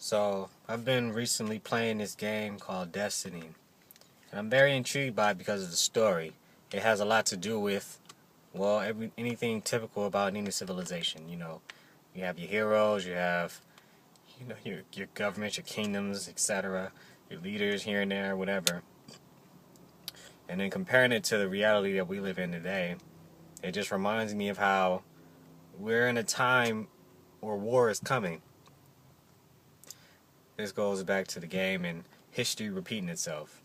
So, I've been recently playing this game called Destiny, and I'm very intrigued by it because of the story. It has a lot to do with, well, anything typical about any civilization. You have your heroes, you have, your government, your kingdoms, etc., your leaders here and there, whatever. And then comparing it to the reality that we live in today, it just reminds me of how we're in a time where war is coming. This goes back to the game and history repeating itself.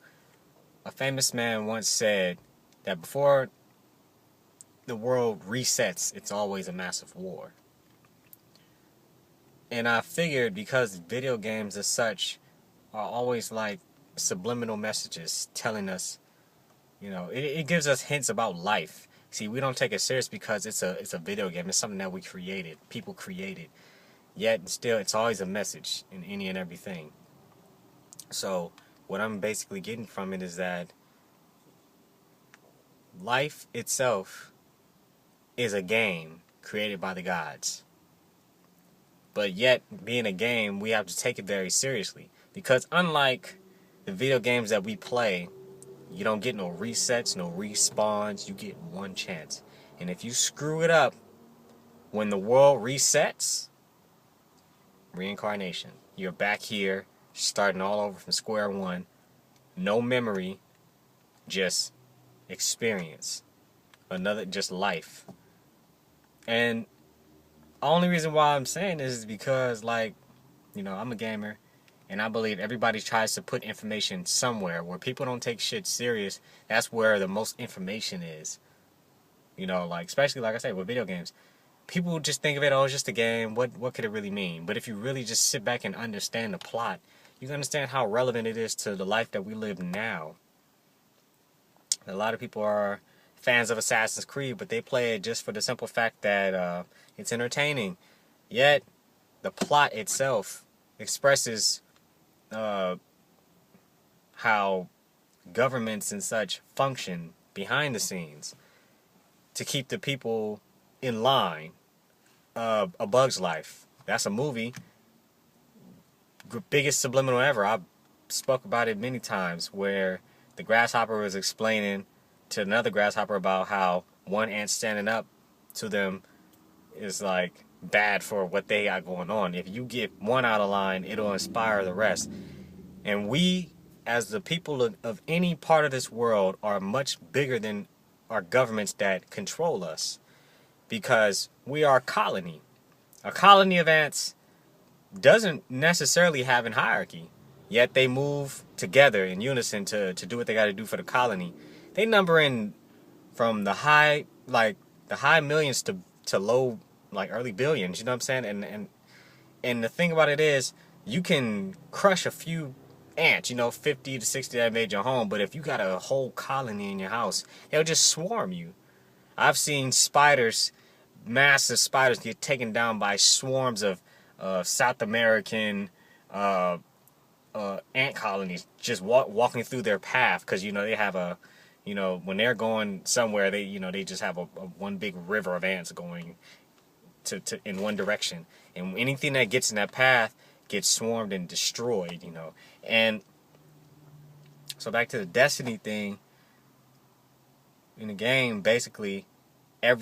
A famous man once said that before the world resets, it's always a massive war. And I figured because video games as such are always like subliminal messages telling us, it gives us hints about life. See, we don't take it serious because it's a video game. It's something that we created, people created. Yet still, it's always a message in any and everything. So, what I'm basically getting from it is that life itself is a game created by the gods. But yet, being a game, we have to take it very seriously. Because unlike the video games that we play, you don't get no resets, no respawns. You get one chance. And if you screw it up, when the world resets, reincarnation. You're back here, starting all over from square one. No memory, just experience. Just life. And the only reason why I'm saying this is because, I'm a gamer, and I believe everybody tries to put information somewhere where people don't take shit serious. That's where the most information is. Especially, like I say, with video games. People just think of it, it's just a game. What could it really mean? But if you really just sit back and understand the plot, you can understand how relevant it is to the life that we live now. A lot of people are fans of Assassin's Creed, but they play it just for the simple fact that it's entertaining. Yet, the plot itself expresses how governments and such function behind the scenes to keep the people in line. A Bug's Life. That's a movie. Biggest subliminal ever. I spoke about it many times, where the grasshopper was explaining to another grasshopper about how one ant standing up to them is like bad for what they got going on. If you get one out of line, it'll inspire the rest. And we, as the people of any part of this world, are much bigger than our governments that control us. Because we are a colony. A colony of ants doesn't necessarily have a hierarchy. Yet they move together in unison to do what they got to do for the colony. They number in from the high millions to low early billions. You know what I'm saying? And the thing about it is, you can crush a few ants, 50 to 60 that made your home. But if you got a whole colony in your house, they'll just swarm you. I've seen massive spiders get taken down by swarms of South American ant colonies just walking through their path, because they have when they're going somewhere, they just have a one big river of ants going to in one direction, and anything that gets in that path gets swarmed and destroyed. And so back to the Destiny thing. In the game, basically, they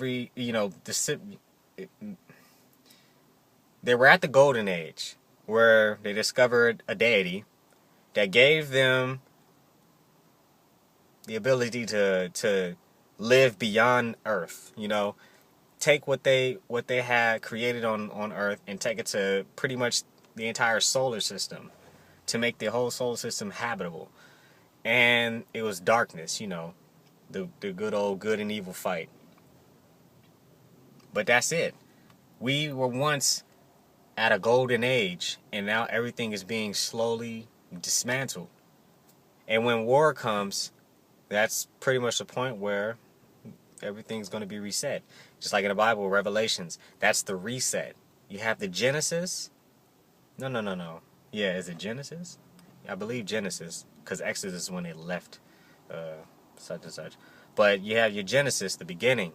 were at the golden age where they discovered a deity that gave them the ability to live beyond Earth. Take what they had created on Earth and take it to pretty much the entire solar system to make the whole solar system habitable. And it was darkness, the good old good and evil fight. But that's it. We were once at a golden age, and now everything is being slowly dismantled. And when war comes, that's pretty much the point where everything's going to be reset. Just like in the Bible, Revelations, that's the reset. You have the Genesis. No. Yeah, is it Genesis? I believe Genesis, because Exodus is when they left such and such. But you have your Genesis, the beginning.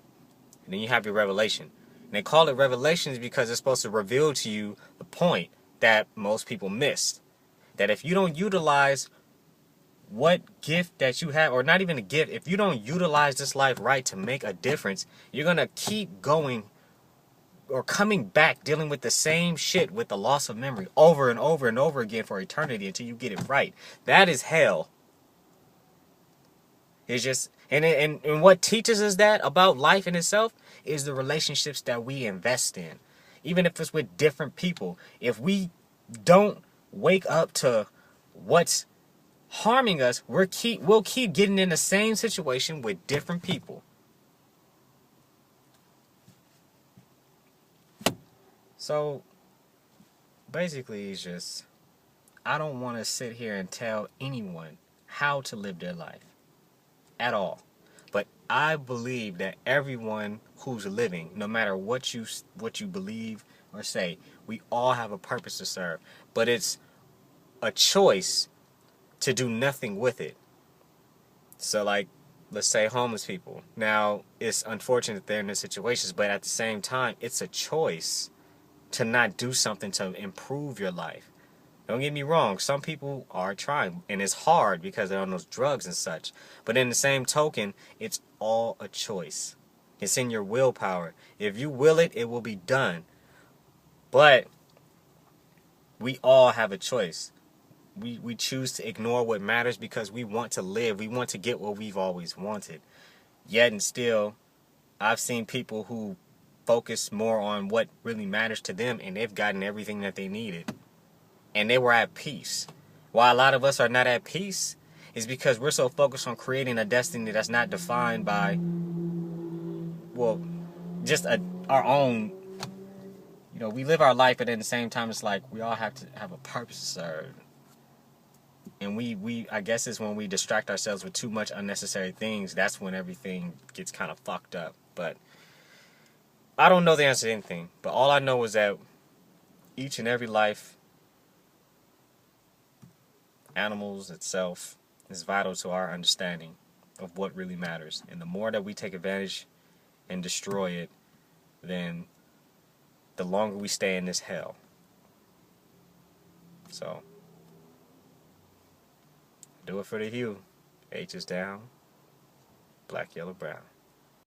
And then you have your Revelation. And they call it Revelations because it's supposed to reveal to you the point. that most people miss. That if you don't utilize what gift that you have, or not even a gift, if you don't utilize this life right to make a difference, you're going to keep going or coming back dealing with the same shit with the loss of memory over and over and over again for eternity until you get it right. That is hell. It's just, and what teaches us that about life in itself is the relationships that we invest in. Even if it's with different people. If we don't wake up to what's harming us, we'll keep getting in the same situation with different people. So basically, it's just, I don't want to sit here and tell anyone how to live their life at all. But I believe that everyone who's living, no matter what you believe or say, we all have a purpose to serve. But it's a choice to do nothing with it. So like, let's say homeless people. Now, it's unfortunate they're in these situations, but at the same time, it's a choice to not do something to improve your life. Don't get me wrong, some people are trying, and it's hard because they're on those drugs and such. But in the same token, it's all a choice. It's in your willpower. If you will it, it will be done. But we all have a choice. We choose to ignore what matters because we want to live. We want to get what we've always wanted. Yet and still, I've seen people who focus more on what really matters to them, and they've gotten everything that they needed. And they were at peace. Why a lot of us are not at peace is because we're so focused on creating a destiny that's not defined by, well, just our own. You know, we live our life, but at the same time, it's like we all have to have a purpose to serve. And I guess it's when we distract ourselves with too much unnecessary things, that's when everything gets kind of fucked up. But I don't know the answer to anything. But all I know is that each and every life, animals itself, is vital to our understanding of what really matters. And the more that we take advantage and destroy it, then the longer we stay in this hell. So, do it for the Hue. H is down, black, yellow, brown.